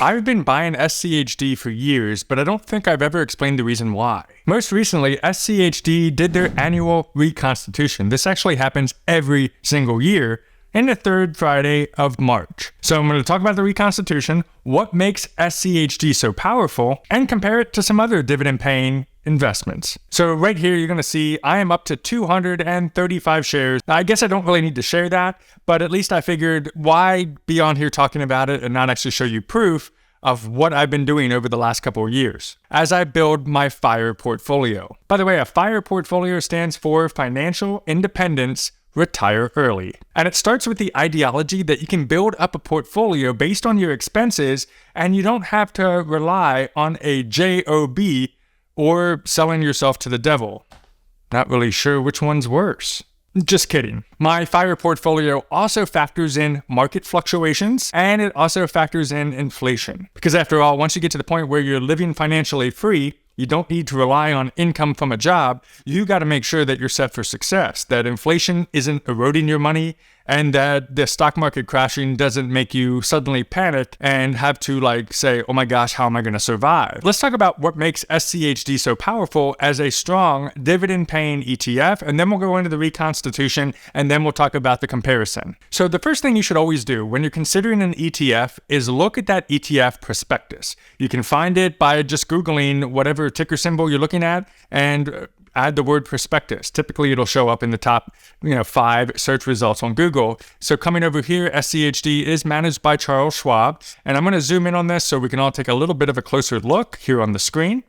I've been buying SCHD for years, but I don't think I've ever explained the reason why. Most recently, SCHD did their annual reconstitution. This actually happens every single year in the third Friday of March. So I'm going to talk about the reconstitution, what makes SCHD so powerful, and compare it to some other dividend-paying investments. So right here, you're going to see I am up to 235 shares. Now, I guess I don't really need to share that, but at least I figured why be on here talking about it and not actually show you proof of what I've been doing over the last couple of years as I build my FIRE portfolio. By the way, a FIRE portfolio stands for Financial Independence, Retire Early. And it starts with the ideology that you can build up a portfolio based on your expenses and you don't have to rely on a job or selling yourself to the devil. Not really sure which one's worse. Just kidding. My FIRE portfolio also factors in market fluctuations and it also factors in inflation. Because after all, once you get to the point where you're living financially free, you don't need to rely on income from a job. You got to make sure that you're set for success, that inflation isn't eroding your money, and that the stock market crashing doesn't make you suddenly panic and have to say, oh my gosh, how am I going to survive? Let's talk about what makes SCHD so powerful as a strong dividend-paying ETF, and then we'll go into the reconstitution, and then we'll talk about the comparison. So the first thing you should always do when you're considering an ETF is look at that ETF prospectus. You can find it by just Googling whatever ticker symbol you're looking at and add the word prospectus. Typically, it'll show up in the top 5 search results on Google. So coming over here, SCHD is managed by Charles Schwab. And I'm going to zoom in on this so we can all take a little bit of a closer look here on the screen.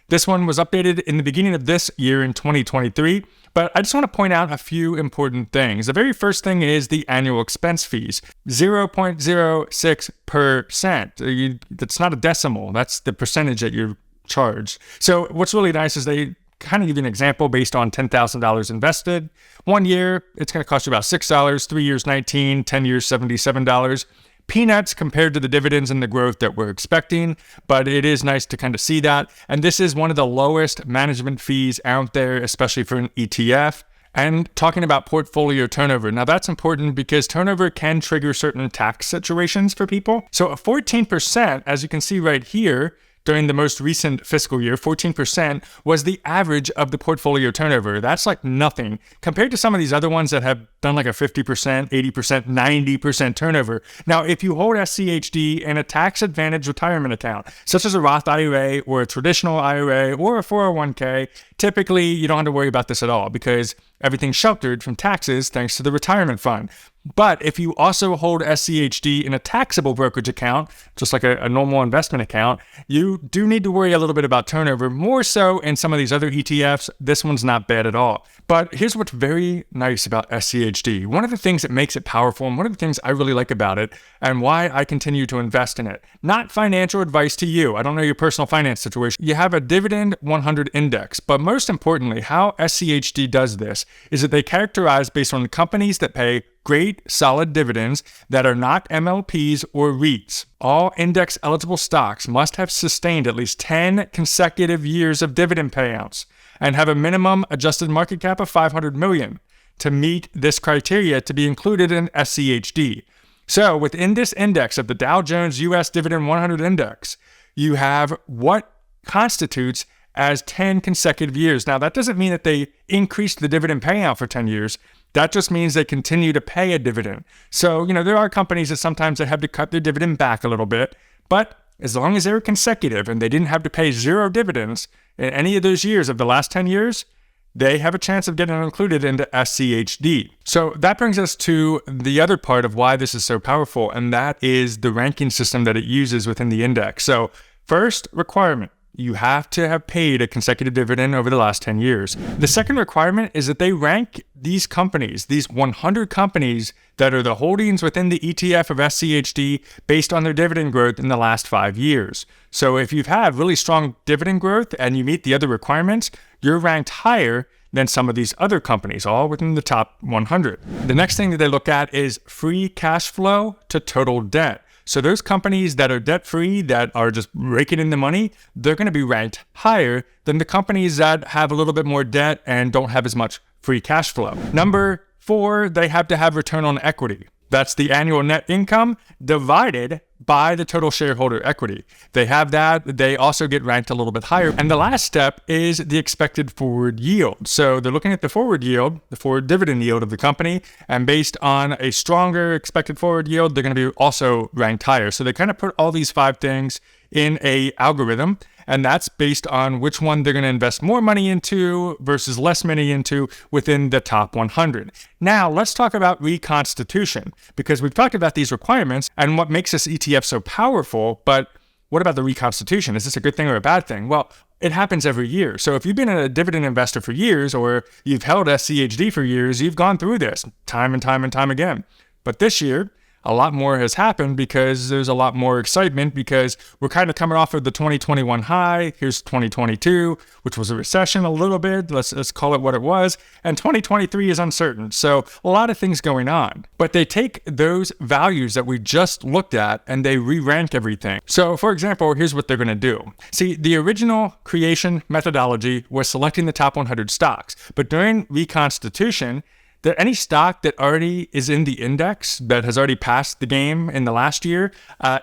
This one was updated in the beginning of this year in 2023. But I just want to point out a few important things. The very first thing is the annual expense fees, 0.06%. That's not a decimal. That's the percentage that you're charged. So what's really nice is they kind of give you an example based on $10,000 invested. 1 year, it's going to cost you about $6, 3 years, $19, 10 years, $77. Peanuts compared to the dividends and the growth that we're expecting, but it is nice to kind of see that. And this is one of the lowest management fees out there, especially for an ETF. And talking about portfolio turnover. Now that's important because turnover can trigger certain tax situations for people. So a 14%, as you can see right here, during the most recent fiscal year, 14% was the average of the portfolio turnover. That's like nothing compared to some of these other ones that have done like a 50%, 80%, 90% turnover. Now, if you hold SCHD in a tax-advantaged retirement account, such as a Roth IRA or a traditional IRA or a 401k, typically you don't have to worry about this at all because everything's sheltered from taxes thanks to the retirement fund. But if you also hold SCHD in a taxable brokerage account, just like a normal investment account, you do need to worry a little bit about turnover, more so in some of these other ETFs. This one's not bad at all. But here's what's very nice about SCHD. One of the things that makes it powerful, and one of the things I really like about it, and why I continue to invest in it. Not financial advice to you. I don't know your personal finance situation. You have a Dividend 100 index, but most importantly, how SCHD does this is that they characterize based on companies that pay great, solid dividends that are not MLPs or REITs. All index-eligible stocks must have sustained at least 10 consecutive years of dividend payouts and have a minimum adjusted market cap of $500 million to meet this criteria to be included in SCHD. So within this index of the Dow Jones U.S. Dividend 100 Index, you have what constitutes as 10 consecutive years. Now, that doesn't mean that they increased the dividend payout for 10 years. That just means they continue to pay a dividend. So, there are companies that sometimes they have to cut their dividend back a little bit, but as long as they were consecutive and they didn't have to pay 0 dividends in any of those years of the last 10 years, they have a chance of getting included into SCHD. So that brings us to the other part of why this is so powerful, and that is the ranking system that it uses within the index. So first requirement, you have to have paid a consecutive dividend over the last 10 years. The second requirement is that they rank these companies, these 100 companies that are the holdings within the ETF of SCHD based on their dividend growth in the last 5 years. So if you've had really strong dividend growth and you meet the other requirements, you're ranked higher than some of these other companies, all within the top 100. The next thing that they look at is free cash flow to total debt. So those companies that are debt-free, that are just raking in the money, they're going to be ranked higher than the companies that have a little bit more debt and don't have as much free cash flow. Number 4, they have to have return on equity. That's the annual net income divided by the total shareholder equity. They have that. They also get ranked a little bit higher. And the last step is the expected forward yield. So they're looking at the forward yield, the forward dividend yield of the company. And based on a stronger expected forward yield, they're going to be also ranked higher. So they kind of put all these 5 things in a algorithm, and that's based on which one they're going to invest more money into versus less money into within the top 100. Now, let's talk about reconstitution, because we've talked about these requirements and what makes this ETF so powerful, but what about the reconstitution? Is this a good thing or a bad thing? Well, it happens every year. So if you've been a dividend investor for years, or you've held SCHD for years, you've gone through this time and time and time again. But this year, a lot more has happened because there's a lot more excitement, because we're kind of coming off of the 2021 high. Here's 2022, which was a recession a little bit. Let's call it what it was. And 2023 is uncertain. So a lot of things going on. But they take those values that we just looked at and they re-rank everything. So for example, here's what they're going to do. See, the original creation methodology was selecting the top 100 stocks. But during reconstitution, that any stock that already is in the index, that has already passed the game in the last year,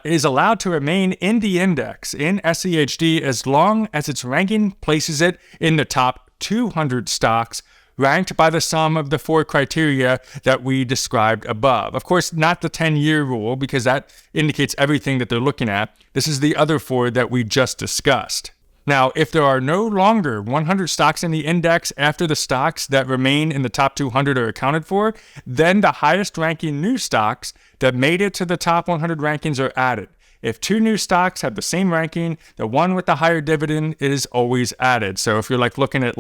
is allowed to remain in the index in SCHD as long as its ranking places it in the top 200 stocks ranked by the sum of the 4 criteria that we described above. Of course, not the 10-year rule, because that indicates everything that they're looking at. This is the other 4 that we just discussed. Now, if there are no longer 100 stocks in the index after the stocks that remain in the top 200 are accounted for, then the highest ranking new stocks that made it to the top 100 rankings are added. If 2 new stocks have the same ranking, the one with the higher dividend is always added. So if you're looking at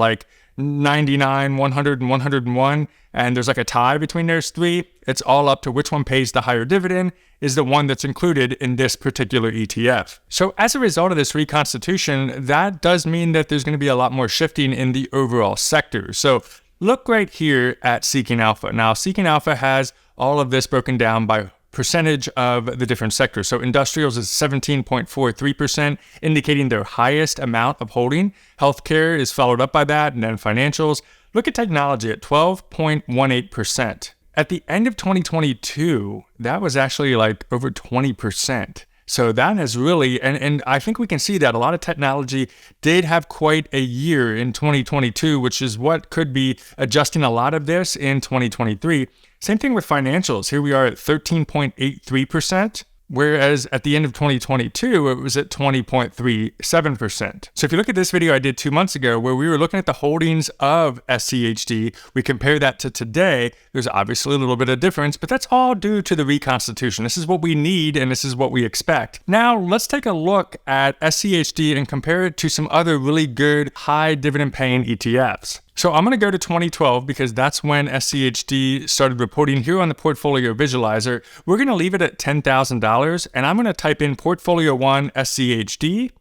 99, 100, and 101, and there's a tie between those 3, it's all up to which one pays the higher dividend is the one that's included in this particular ETF. So as a result of this reconstitution, that does mean that there's going to be a lot more shifting in the overall sector. So look right here at Seeking Alpha. Now, Seeking Alpha has all of this broken down by percentage of the different sectors. So industrials is 17.43%, indicating their highest amount of holding. Healthcare is followed up by that, and then financials. Look at technology at 12.18%. At the end of 2022, that was actually over 20%. So that has really, and I think we can see that a lot of technology did have quite a year in 2022, which is what could be adjusting a lot of this in 2023. Same thing with financials. Here we are at 13.83%. Whereas at the end of 2022, it was at 20.37%. So if you look at this video I did 2 months ago, where we were looking at the holdings of SCHD, we compare that to today, there's obviously a little bit of difference, but that's all due to the reconstitution. This is what we need, and this is what we expect. Now, let's take a look at SCHD and compare it to some other really good high dividend paying ETFs. So I'm going to go to 2012 because that's when SCHD started reporting here on the Portfolio Visualizer. We're going to leave it at $10,000, and I'm going to type in Portfolio 1 SCHD,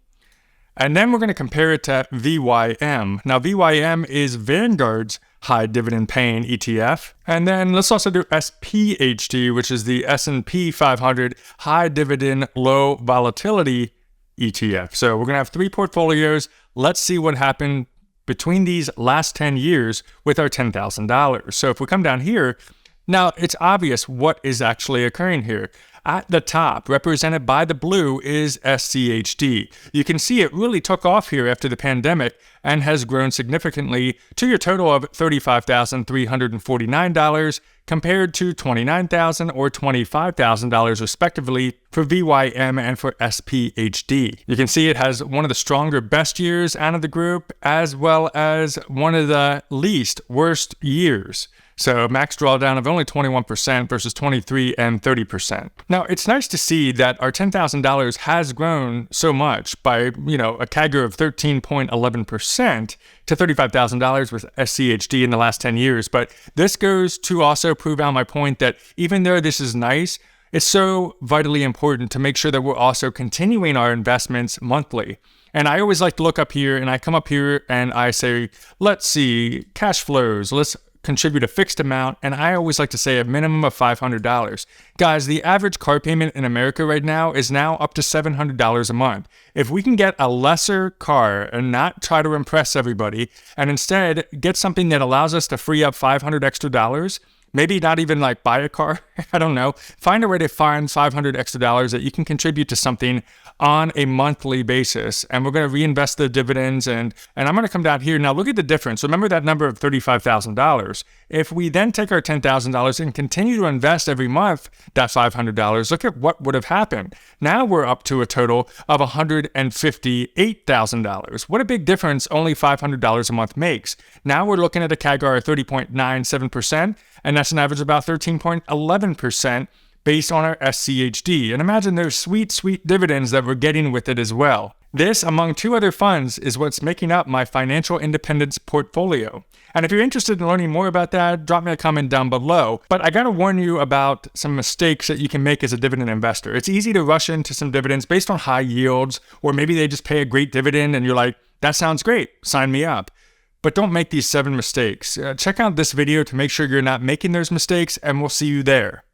and then we're going to compare it to VYM. Now, VYM is Vanguard's high dividend paying ETF. And then let's also do SPHD, which is the S&P 500 high dividend, low volatility ETF. So we're going to have 3 portfolios. Let's see what happened between these last 10 years with our $10,000. So if we come down here, now it's obvious what is actually occurring here. At the top, represented by the blue, is SCHD. You can see it really took off here after the pandemic and has grown significantly to your total of $35,349 compared to $29,000 or $25,000 respectively for VYM and for SPHD. You can see it has one of the stronger best years out of the group, as well as one of the least worst years. So max drawdown of only 21% versus 23 and 30%. Now, it's nice to see that our $10,000 has grown so much by, a CAGR of 13.11% to $35,000 with SCHD in the last 10 years. But this goes to also prove out my point that even though this is nice, it's so vitally important to make sure that we're also continuing our investments monthly. And I always like to look up here, and I come up here and I say, let's see, cash flows, let's contribute a fixed amount, and I always like to say a minimum of $500. Guys, the average car payment in America right now is now up to $700 a month. If we can get a lesser car and not try to impress everybody, and instead get something that allows us to free up $500 extra, Maybe not even like buy a car. I don't know. Find a way to find $500 extra that you can contribute to something on a monthly basis. And we're going to reinvest the dividends. And I'm going to come down here. Now look at the difference. Remember that number of $35,000. If we then take our $10,000 and continue to invest every month that $500, look at what would have happened. Now we're up to a total of $158,000. What a big difference only $500 a month makes. Now we're looking at a CAGR of 30.97%, and that's an average of about 13.11% based on our SCHD. And imagine those sweet, sweet dividends that we're getting with it as well. This, among two other funds, is what's making up my financial independence portfolio. And if you're interested in learning more about that, drop me a comment down below. But I gotta warn you about some mistakes that you can make as a dividend investor. It's easy to rush into some dividends based on high yields, or maybe they just pay a great dividend and you're like, that sounds great, sign me up. But don't make these 7 mistakes. Check out this video to make sure you're not making those mistakes, and we'll see you there.